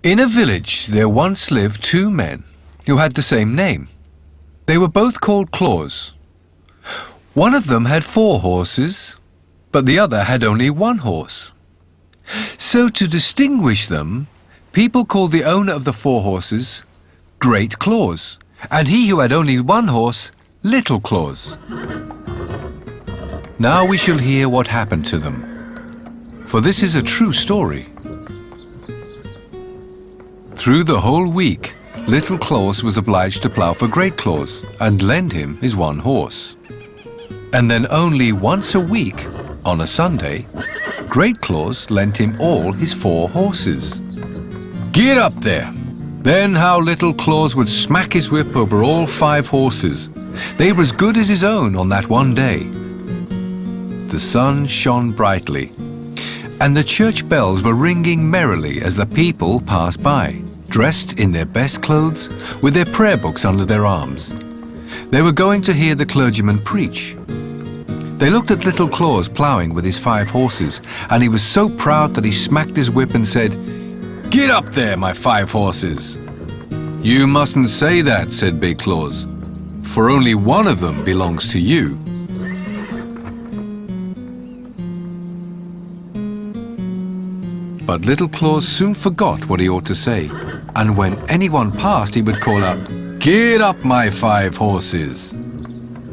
In a village there once lived two men who had the same name. They were both called Klaus. One of them had 4 horses, but the other had only 1 horse. So to distinguish them, people called the owner of the 4 horses Great Klaus, and he who had only 1 horse, Little Klaus. Now we shall hear what happened to them, for this is a true story. Through the whole week, Little Klaus was obliged to plough for Great Klaus and lend him his 1 horse. And then only once a week, on a Sunday, Great Klaus lent him all his 4 horses. Get up there! Then how Little Klaus would smack his whip over all 5 horses. They were as good as his own on that one day. The sun shone brightly, and the church bells were ringing merrily as the people passed by, dressed in their best clothes, with their prayer books under their arms. They were going to hear the clergyman preach. They looked at Little Klaus ploughing with his 5 horses, and he was so proud that he smacked his whip and said, "Get up there, my 5 horses!" "You mustn't say that," said Big Klaus, "for only one of them belongs to you." But Little Klaus soon forgot what he ought to say, and when anyone passed he would call out, "Get up, my 5 horses!"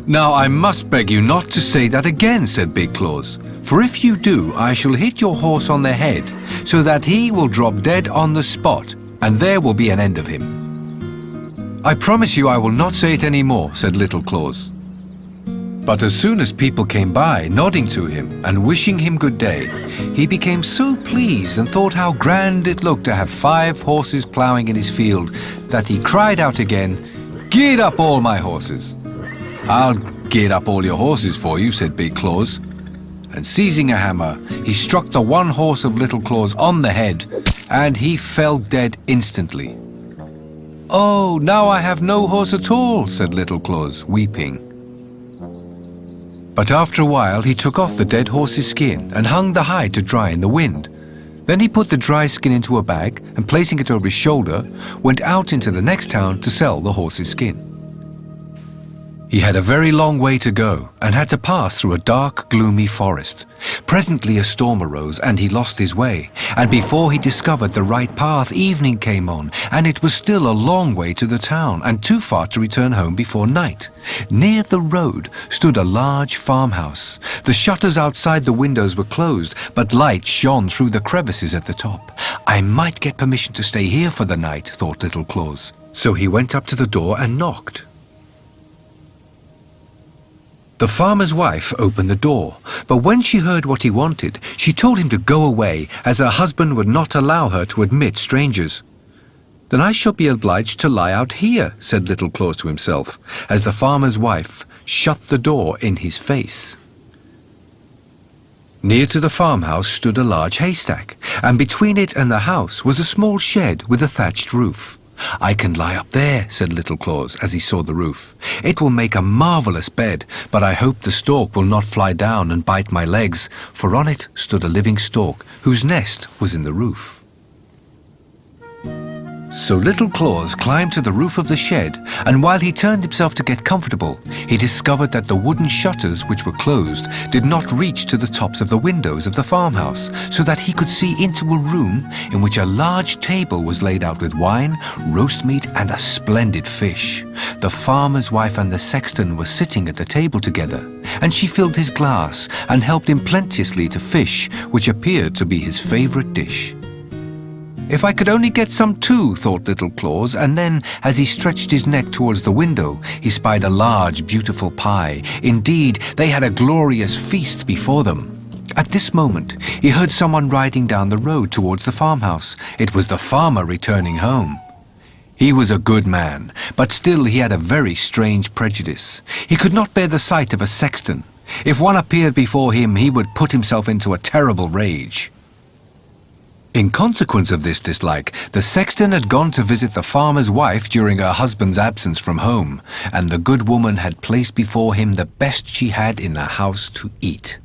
"Now I must beg you not to say that again," said Big Klaus, "for if you do, I shall hit your horse on the head, so that he will drop dead on the spot, and there will be an end of him." "I promise you I will not say it any more," said Little Klaus. But as soon as people came by, nodding to him and wishing him good day, he became so pleased and thought how grand it looked to have 5 horses ploughing in his field, that he cried out again, "Get up, all my horses!" "I'll get up all your horses for you," said Big Klaus. And seizing a hammer, he struck the 1 horse of Little Klaus on the head, and he fell dead instantly. "Oh, now I have no horse at all," said Little Klaus, weeping. But after a while he took off the dead horse's skin and hung the hide to dry in the wind. Then he put the dry skin into a bag and, placing it over his shoulder, went out into the next town to sell the horse's skin. He had a very long way to go and had to pass through a dark, gloomy forest. Presently a storm arose and he lost his way, and before he discovered the right path, evening came on, and it was still a long way to the town and too far to return home before night. Near the road stood a large farmhouse. The shutters outside the windows were closed, but light shone through the crevices at the top. "I might get permission to stay here for the night," thought Little Klaus. So he went up to the door and knocked. The farmer's wife opened the door, but when she heard what he wanted, she told him to go away, as her husband would not allow her to admit strangers. "Then I shall be obliged to lie out here," said Little Klaus to himself, as the farmer's wife shut the door in his face. Near to the farmhouse stood a large haystack, and between it and the house was a small shed with a thatched roof. "I can lie up there," said Little Klaus as he saw the roof. "It will make a marvelous bed, but I hope the stork will not fly down and bite my legs," for on it stood a living stork whose nest was in the roof. So Little Klaus climbed to the roof of the shed, and while he turned himself to get comfortable, he discovered that the wooden shutters, which were closed, did not reach to the tops of the windows of the farmhouse, so that he could see into a room in which a large table was laid out with wine, roast meat, and a splendid fish. The farmer's wife and the sexton were sitting at the table together, and she filled his glass and helped him plenteously to fish, which appeared to be his favorite dish. "If I could only get some too," thought Little Klaus, and then, as he stretched his neck towards the window, he spied a large, beautiful pie. Indeed, they had a glorious feast before them. At this moment, he heard someone riding down the road towards the farmhouse. It was the farmer returning home. He was a good man, but still he had a very strange prejudice. He could not bear the sight of a sexton. If one appeared before him, he would put himself into a terrible rage. In consequence of this dislike, the sexton had gone to visit the farmer's wife during her husband's absence from home, and the good woman had placed before him the best she had in the house to eat.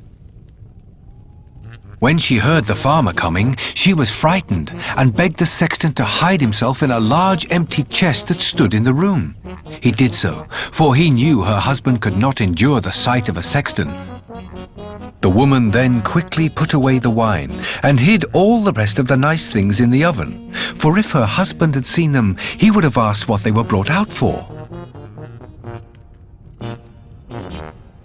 When she heard the farmer coming, she was frightened and begged the sexton to hide himself in a large empty chest that stood in the room. He did so, for he knew her husband could not endure the sight of a sexton. The woman then quickly put away the wine and hid all the rest of the nice things in the oven, for if her husband had seen them, he would have asked what they were brought out for.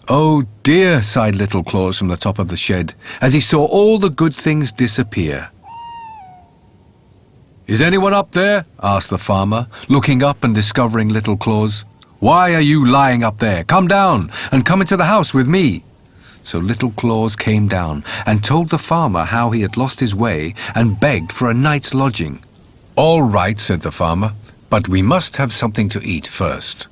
"Oh dear," sighed little Klaus from the top of the shed, as he saw all the good things disappear. "Is anyone up there?" asked the farmer, looking up and discovering little Klaus. "Why are you lying up there? Come down and come into the house with me." So little Klaus came down and told the farmer how he had lost his way and begged for a night's lodging. "All right," said the farmer, "but we must have something to eat first."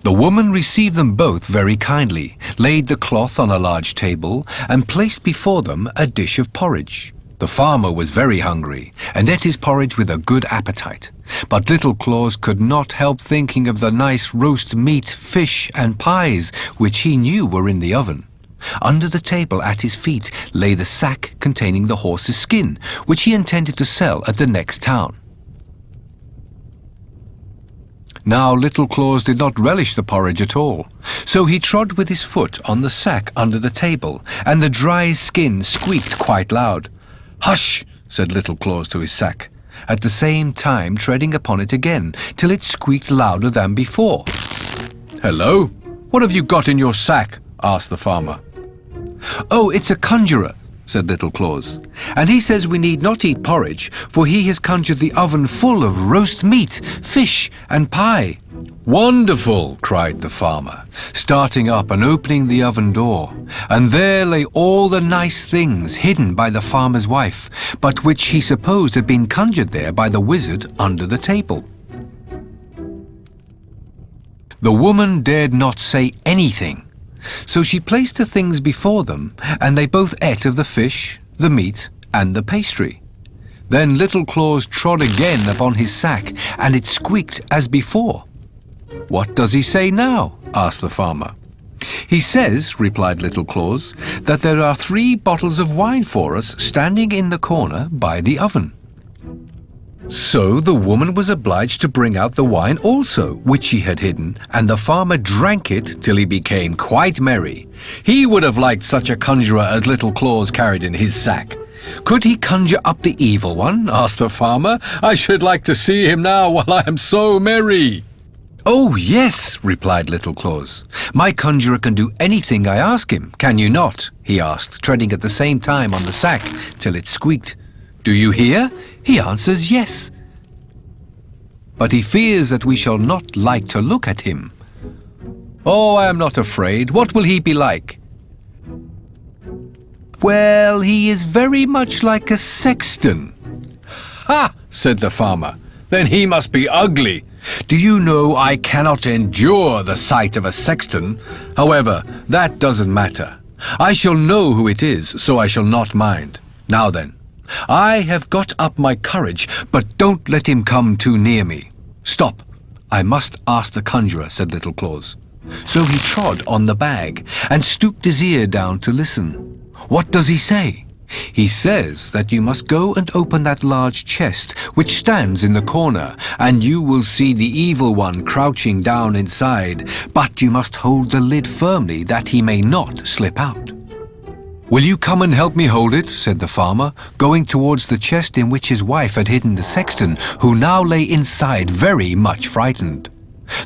The woman received them both very kindly, laid the cloth on a large table, and placed before them a dish of porridge. The farmer was very hungry, and ate his porridge with a good appetite. But little Klaus could not help thinking of the nice roast meat, fish, and pies, which he knew were in the oven. Under the table at his feet lay the sack containing the horse's skin, which he intended to sell at the next town. Now little Klaus did not relish the porridge at all, so he trod with his foot on the sack under the table, and the dry skin squeaked quite loud. "Hush!" said little Klaus to his sack, at the same time treading upon it again, till it squeaked louder than before. "Hello, what have you got in your sack?" asked the farmer. "Oh, it's a conjurer," said little Klaus, "and he says we need not eat porridge, for he has conjured the oven full of roast meat, fish, and pie." "Wonderful!" cried the farmer, starting up and opening the oven door, and there lay all the nice things hidden by the farmer's wife, but which he supposed had been conjured there by the wizard under the table. The woman dared not say anything, so she placed the things before them, and they both ate of the fish, the meat, and the pastry. Then little Klaus trod again upon his sack, and it squeaked as before. "What does he say now?" asked the farmer. "He says," replied little Klaus, "that there are 3 bottles of wine for us standing in the corner by the oven." So the woman was obliged to bring out the wine also, which she had hidden, and the farmer drank it till he became quite merry. He would have liked such a conjurer as little Klaus carried in his sack. "Could he conjure up the evil one?" asked the farmer. "I should like to see him now while I am so merry." "Oh, yes," replied little Klaus. "My conjurer can do anything I ask him, can you not?" he asked, treading at the same time on the sack till it squeaked. "Do you hear? He answers yes. But he fears that we shall not like to look at him." "Oh, I am not afraid. What will he be like?" "Well, he is very much like a sexton." "Ha!" said the farmer. "Then he must be ugly. Do you know I cannot endure the sight of a sexton? However, that doesn't matter. I shall know who it is, so I shall not mind. Now then, I have got up my courage, but don't let him come too near me." "Stop, I must ask the conjurer," said little Klaus. So he trod on the bag and stooped his ear down to listen. "What does he say?" "He says that you must go and open that large chest which stands in the corner, and you will see the evil one crouching down inside, but you must hold the lid firmly that he may not slip out." "Will you come and help me hold it?" said the farmer, going towards the chest in which his wife had hidden the sexton, who now lay inside very much frightened.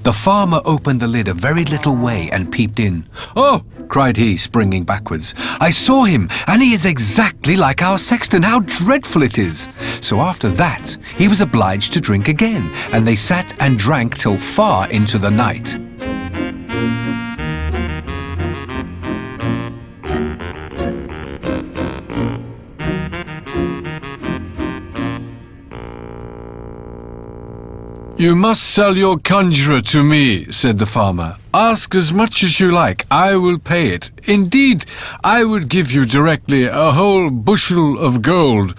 The farmer opened the lid a very little way and peeped in. "Oh!" cried he, springing backwards. "I saw him, and he is exactly like our sexton. How dreadful it is!" So after that, he was obliged to drink again, and they sat and drank till far into the night. "You must sell your conjurer to me," said the farmer. "Ask as much as you like, I will pay it. Indeed, I would give you directly a whole bushel of gold."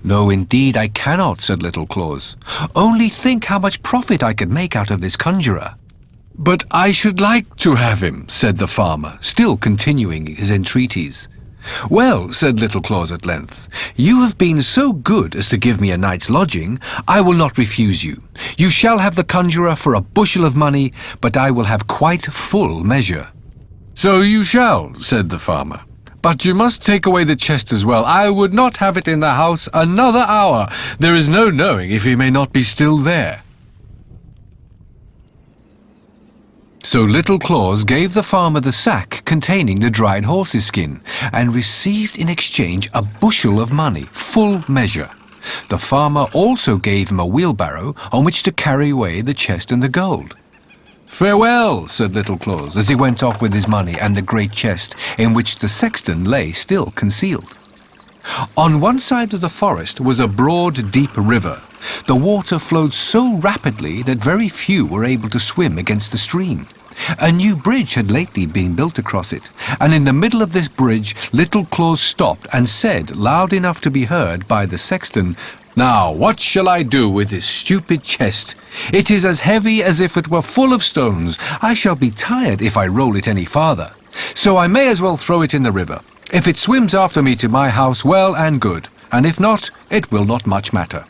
"No, indeed, I cannot," said little Klaus. "Only think how much profit I could make out of this conjurer." "But I should like to have him," said the farmer, still continuing his entreaties. "Well," said Little Claus at length, "you have been so good as to give me a night's lodging, I will not refuse you. You shall have the conjurer for a bushel of money, but I will have quite full measure." "So you shall," said the farmer. "But you must take away the chest as well. I would not have it in the house another hour. There is no knowing if he may not be still there." So Little Claus gave the farmer the sack containing the dried horse's skin, and received in exchange a bushel of money, full measure. The farmer also gave him a wheelbarrow on which to carry away the chest and the gold. "Farewell," said Little Claus, as he went off with his money and the great chest, in which the sexton lay still concealed. On one side of the forest was a broad, deep river. The water flowed so rapidly that very few were able to swim against the stream. A new bridge had lately been built across it, and in the middle of this bridge Little Claus stopped and said, loud enough to be heard by the sexton, "Now, what shall I do with this stupid chest? It is as heavy as if it were full of stones. I shall be tired if I roll it any farther. So I may as well throw it in the river. If it swims after me to my house, well and good, and if not, it will not much matter."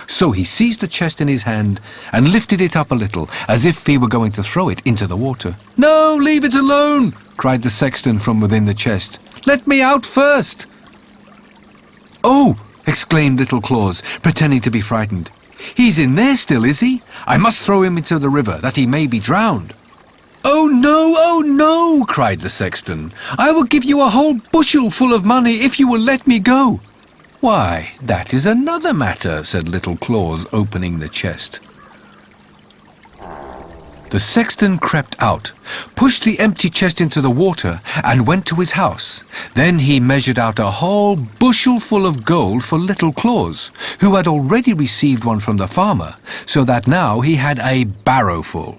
So he seized the chest in his hand and lifted it up a little, as if he were going to throw it into the water. "No, leave it alone!" cried the sexton from within the chest. "Let me out first!" "Oh!" exclaimed Little Claus, pretending to be frightened. "He's in there still, is he? I must throw him into the river, that he may be drowned." "Oh no, cried the sexton. "I will give you a whole bushel full of money if you will let me go." "Why, that is another matter," said Little Claus, opening the chest. The sexton crept out, pushed the empty chest into the water, and went to his house. Then he measured out a whole bushel full of gold for Little Claus, who had already received one from the farmer, so that now he had a barrowful.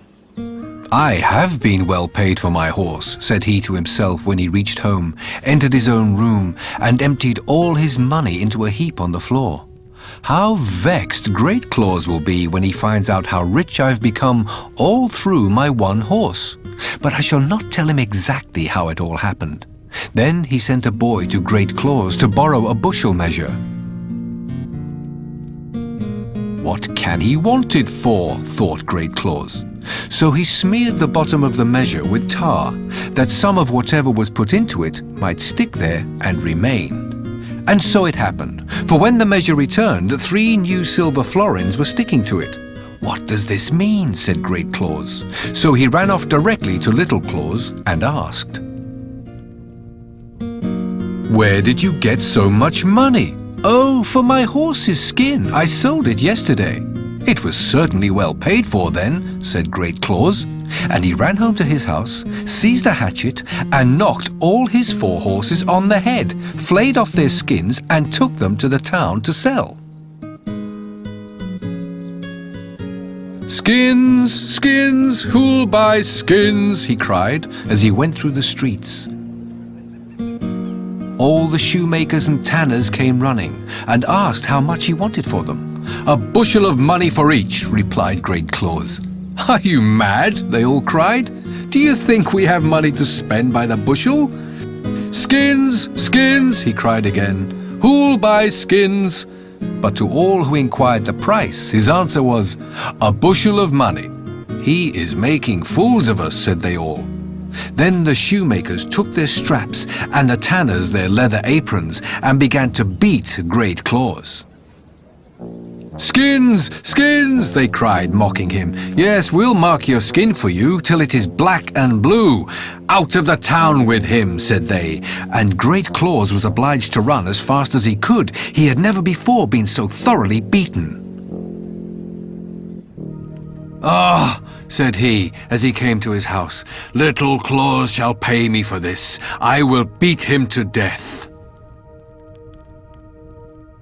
"I have been well paid for my horse," said he to himself when he reached home, entered his own room, and emptied all his money into a heap on the floor. "How vexed Great Claus will be when he finds out how rich I've become all through my one horse. But I shall not tell him exactly how it all happened." Then he sent a boy to Great Claus to borrow a bushel measure. "What can he want it for?" thought Great Claus. So he smeared the bottom of the measure with tar, that some of whatever was put into it might stick there and remain. And so it happened, for when the measure returned, 3 new silver florins were sticking to it. "What does this mean?" said Great Claus. So he ran off directly to Little Claus and asked, "Where did you get so much money?" "Oh, for my horse's skin. I sold it yesterday." "It was certainly well paid for then," said Great Claus, and he ran home to his house, seized a hatchet, and knocked all his 4 horses on the head, flayed off their skins, and took them to the town to sell. "Skins, skins, who'll buy skins?" he cried as he went through the streets. All the shoemakers and tanners came running and asked how much he wanted for them. "A bushel of money for each," replied Great Claus. "Are you mad?" they all cried. "Do you think we have money to spend by the bushel?" "Skins, skins," he cried again. "Who'll buy skins?" But to all who inquired the price, his answer was, "A bushel of money." "He is making fools of us," said they all. Then the shoemakers took their straps and the tanners their leather aprons and began to beat Great Claus. "Skins, skins," they cried, mocking him. "Yes, we'll mark your skin for you till it is black and blue. Out of the town with him," said they, and Great Claus was obliged to run as fast as he could. He had never before been so thoroughly beaten. "Ah," said he as he came to his house, "Little Claus shall pay me for this. I will beat him to death."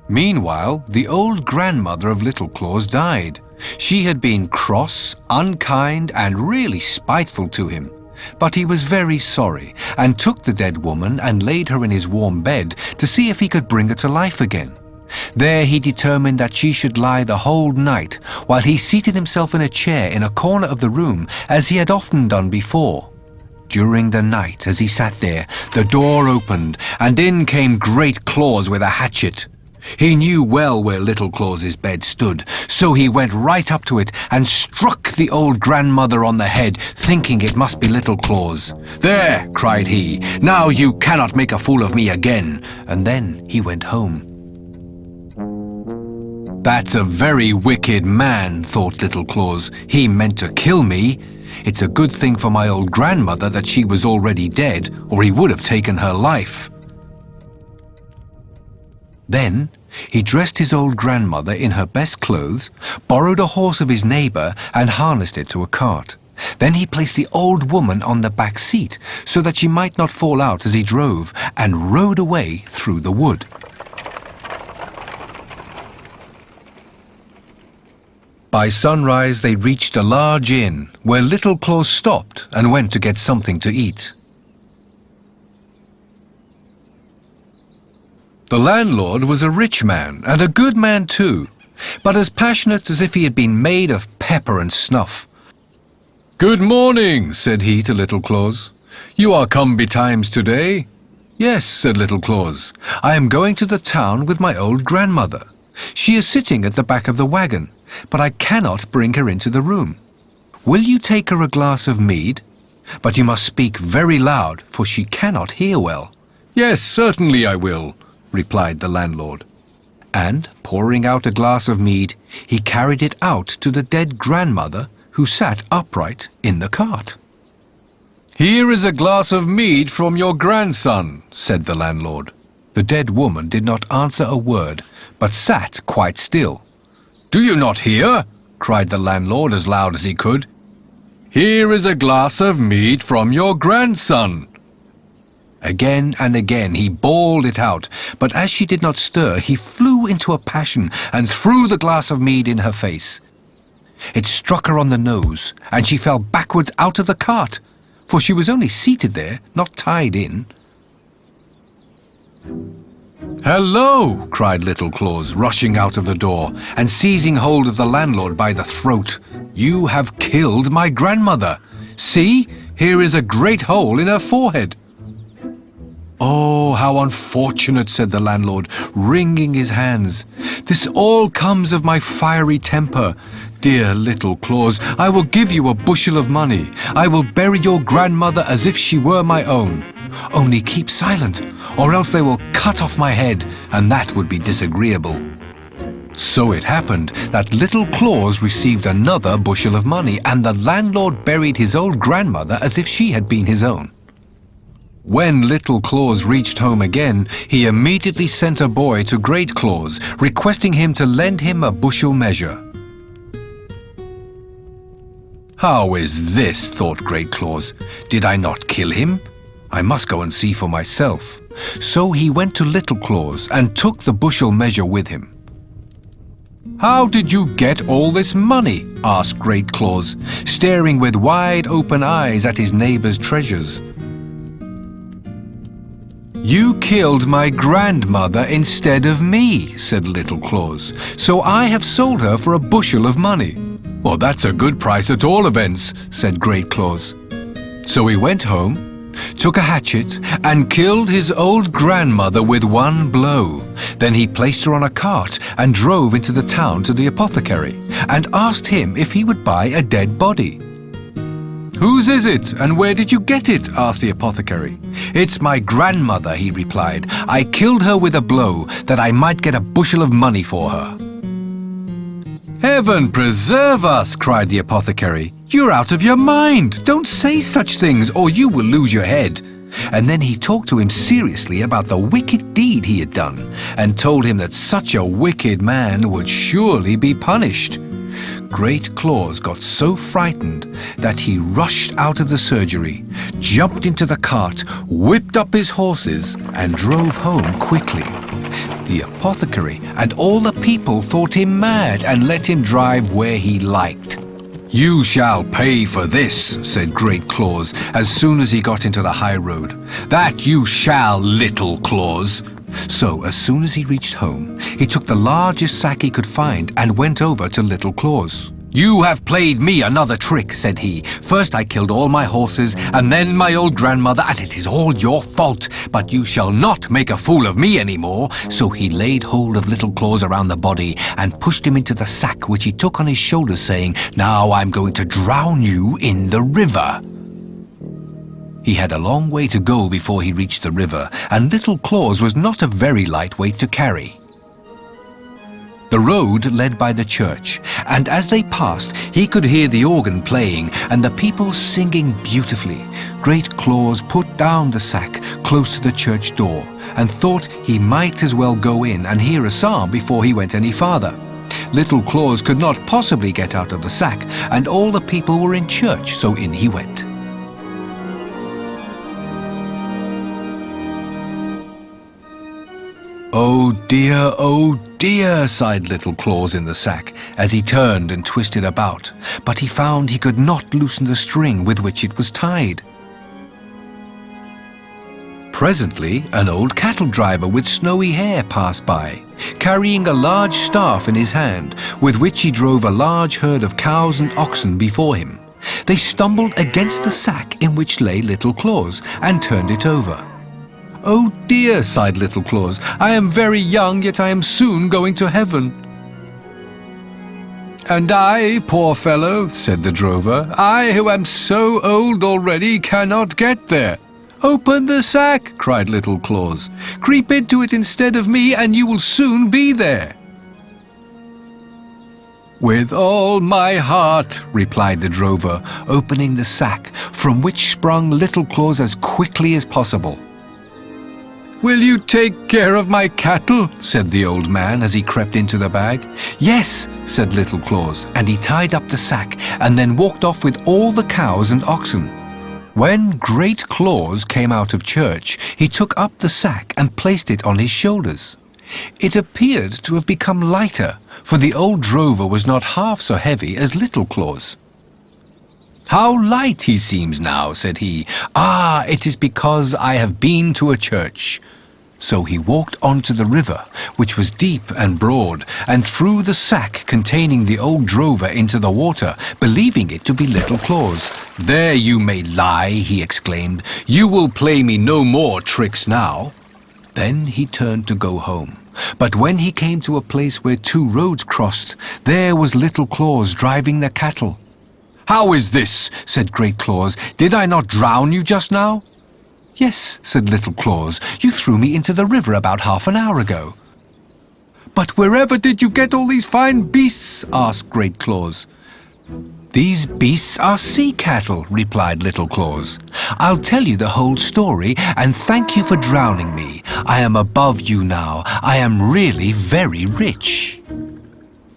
Meanwhile, the old grandmother of Little Claus died. She had been cross, unkind, and really spiteful to him. But he was very sorry, and took the dead woman and laid her in his warm bed to see if he could bring her to life again. There he determined that she should lie the whole night, while he seated himself in a chair in a corner of the room, as he had often done before. During the night, as he sat there, the door opened, and in came Great Claus with a hatchet. He knew well where Little Klaus's bed stood, so he went right up to it and struck the old grandmother on the head, thinking it must be Little Klaus. "There," cried he, "now you cannot make a fool of me again." And then he went home. "That's a very wicked man," thought Little Klaus. "He meant to kill me. It's a good thing for my old grandmother that she was already dead, or he would have taken her life." Then he dressed his old grandmother in her best clothes, borrowed a horse of his neighbor and harnessed it to a cart. Then he placed the old woman on the back seat so that she might not fall out as he drove, and rode away through the wood. By sunrise they reached a large inn where Little Klaus stopped and went to get something to eat. The landlord was a rich man, and a good man too, but as passionate as if he had been made of pepper and snuff. "Good morning," said he to Little Klaus. "You are come betimes today?" "Yes," said Little Klaus. "I am going to the town with my old grandmother. She is sitting at the back of the wagon, but I cannot bring her into the room. Will you take her a glass of mead? But you must speak very loud, for she cannot hear well." "Yes, certainly I will," replied the landlord. And, pouring out a glass of mead, he carried it out to the dead grandmother, who sat upright in the cart. "Here is a glass of mead from your grandson," said the landlord. The dead woman did not answer a word, but sat quite still. "Do you not hear?" cried the landlord as loud as he could. "Here is a glass of mead from your grandson." Again and again he bawled it out, but as she did not stir, he flew into a passion and threw the glass of mead in her face. It struck her on the nose, and she fell backwards out of the cart, for she was only seated there, not tied in. "Hello!" cried Little Klaus, rushing out of the door and seizing hold of the landlord by the throat. "You have killed my grandmother. See, here is a great hole in her forehead." "Oh, how unfortunate," said the landlord, wringing his hands. "This all comes of my fiery temper. Dear Little Klaus, I will give you a bushel of money. I will bury your grandmother as if she were my own. Only keep silent, or else they will cut off my head, and that would be disagreeable." So it happened that Little Klaus received another bushel of money, and the landlord buried his old grandmother as if she had been his own. When Little Klaus reached home again, he immediately sent a boy to Great Klaus, requesting him to lend him a bushel measure. "How is this?" thought Great Klaus. "Did I not kill him? I must go and see for myself." So he went to Little Klaus and took the bushel measure with him. "How did you get all this money?" asked Great Klaus, staring with wide open eyes at his neighbor's treasures. "You killed my grandmother instead of me," said Little Klaus, "so I have sold her for a bushel of money." "Well, that's a good price at all events," said Great Klaus. So he went home, took a hatchet, and killed his old grandmother with one blow. Then he placed her on a cart and drove into the town to the apothecary, and asked him if he would buy a dead body. "Whose is it, and where did you get it?" asked the apothecary. "It's my grandmother," he replied. "I killed her with a blow, that I might get a bushel of money for her." "Heaven preserve us!" cried the apothecary. "You're out of your mind! Don't say such things, or you will lose your head." And then he talked to him seriously about the wicked deed he had done, and told him that such a wicked man would surely be punished. Great Klaus got so frightened that he rushed out of the surgery, jumped into the cart, whipped up his horses, and drove home quickly. The apothecary and all the people thought him mad and let him drive where he liked. "You shall pay for this," said Great Klaus as soon as he got into the high road. "That you shall, Little Klaus." So as soon as he reached home, he took the largest sack he could find and went over to Little Klaus. "You have played me another trick," said he. "First I killed all my horses, and then my old grandmother, and it is all your fault. But you shall not make a fool of me any more." So he laid hold of Little Claus around the body and pushed him into the sack, which he took on his shoulders, saying, "Now I'm going to drown you in the river." He had a long way to go before he reached the river, and Little Claus was not a very light weight to carry. The road led by the church, and as they passed, he could hear the organ playing and the people singing beautifully. Great Claus put down the sack close to the church door and thought he might as well go in and hear a psalm before he went any farther. Little Claus could not possibly get out of the sack, and all the people were in church, so in he went. "Oh dear," sighed Little Claus in the sack as he turned and twisted about, but he found he could not loosen the string with which it was tied. Presently, an old cattle driver with snowy hair passed by, carrying a large staff in his hand, with which he drove a large herd of cows and oxen before him. They stumbled against the sack in which lay Little Claus and turned it over. "Oh dear," sighed Little Claus, "I am very young, yet I am soon going to heaven." "And I, poor fellow," said the drover, "I who am so old already cannot get there." "Open the sack," cried Little Claus. "Creep into it instead of me, and you will soon be there." "With all my heart," replied the drover, opening the sack, from which sprung Little Claus as quickly as possible. "Will you take care of my cattle?" said the old man as he crept into the bag. "Yes," said Little Claus, and he tied up the sack and then walked off with all the cows and oxen. When Great Claus came out of church, he took up the sack and placed it on his shoulders. It appeared to have become lighter, for the old drover was not half so heavy as Little Claus. "How light he seems now," said he. "Ah, it is because I have been to a church." So he walked on to the river, which was deep and broad, and threw the sack containing the old drover into the water, believing it to be Little Claus. "There you may lie," he exclaimed. "You will play me no more tricks now." Then he turned to go home. But when he came to a place where two roads crossed, there was Little Claus driving the cattle. "How is this?" said Great Claus. "Did I not drown you just now?" "Yes," said Little Claus. "You threw me into the river about half an hour ago." "But wherever did you get all these fine beasts?" asked Great Claus. "These beasts are sea cattle," replied Little Claus. "I'll tell you the whole story, and thank you for drowning me. I am above you now. I am really very rich.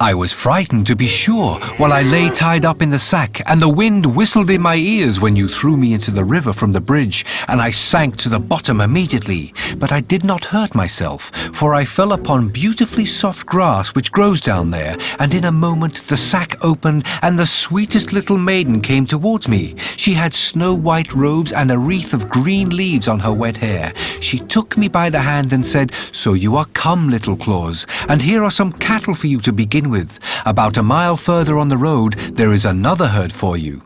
I was frightened, to be sure, while I lay tied up in the sack, and the wind whistled in my ears when you threw me into the river from the bridge, and I sank to the bottom immediately. But I did not hurt myself, for I fell upon beautifully soft grass which grows down there, and in a moment the sack opened, and the sweetest little maiden came towards me. She had snow-white robes and a wreath of green leaves on her wet hair. She took me by the hand and said, 'So you are come, Little Claus, and here are some cattle for you to begin with. About a mile further on the road there is another herd for you.'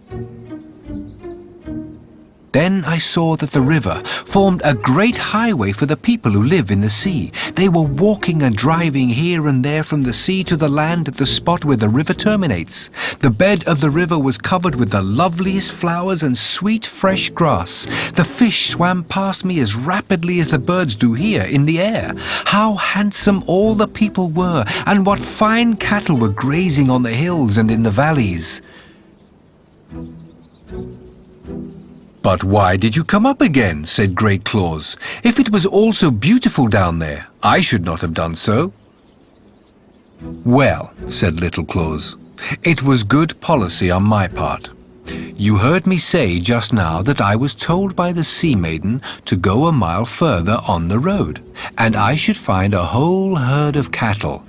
Then I saw that the river formed a great highway for the people who live in the sea. They were walking and driving here and there from the sea to the land at the spot where the river terminates. The bed of the river was covered with the loveliest flowers and sweet fresh grass. The fish swam past me as rapidly as the birds do here in the air. How handsome all the people were, and what fine cattle were grazing on the hills and in the valleys." "But why did you come up again?" said Great Claus. "If it was all so beautiful down there, I should not have done so." "Well," said Little Claus, "it was good policy on my part. You heard me say just now that I was told by the sea maiden to go a mile further on the road, and I should find a whole herd of cattle.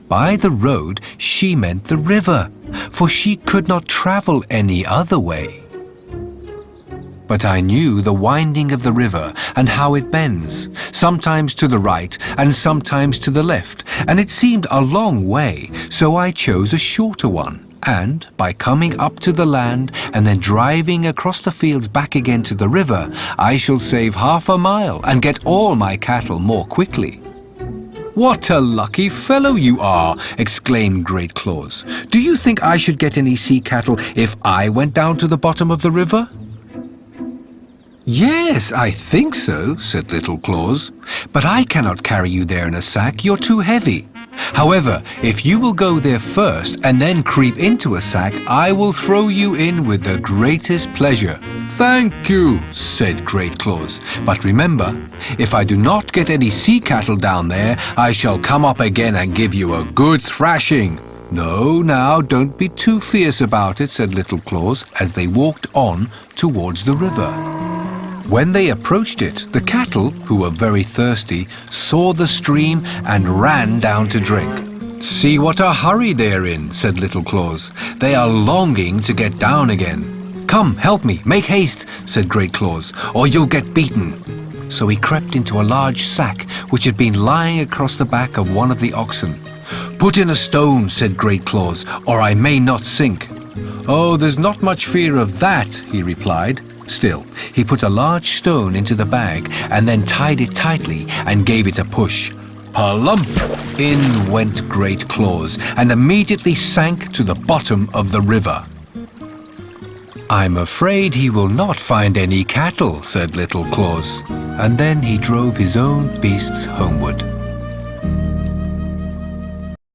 By the road she meant the river, for she could not travel any other way. But I knew the winding of the river and how it bends, sometimes to the right and sometimes to the left, and it seemed a long way, so I chose a shorter one. And by coming up to the land and then driving across the fields back again to the river, I shall save half a mile and get all my cattle more quickly." "What a lucky fellow you are!" exclaimed Great Claus. "Do you think I should get any sea cattle if I went down to the bottom of the river?" "Yes, I think so," said Little Claus. "But I cannot carry you there in a sack. You're too heavy. However, if you will go there first and then creep into a sack, I will throw you in with the greatest pleasure." "Thank you," said Great Claus. "But remember, if I do not get any sea cattle down there, I shall come up again and give you a good thrashing." "No, now, don't be too fierce about it," said Little Claus as they walked on towards the river. When they approached it, the cattle, who were very thirsty, saw the stream and ran down to drink. "See what a hurry they're in," said Little Claus. "They are longing to get down again." "Come, help me, make haste," said Great Claus, "or you'll get beaten." So he crept into a large sack which had been lying across the back of one of the oxen. "Put in a stone," said Great Claus, "or I may not sink." "Oh, there's not much fear of that," he replied. Still, he put a large stone into the bag and then tied it tightly and gave it a push. Plump! In went Great Claus and immediately sank to the bottom of the river. "I'm afraid he will not find any cattle," said Little Claus, and then he drove his own beasts homeward.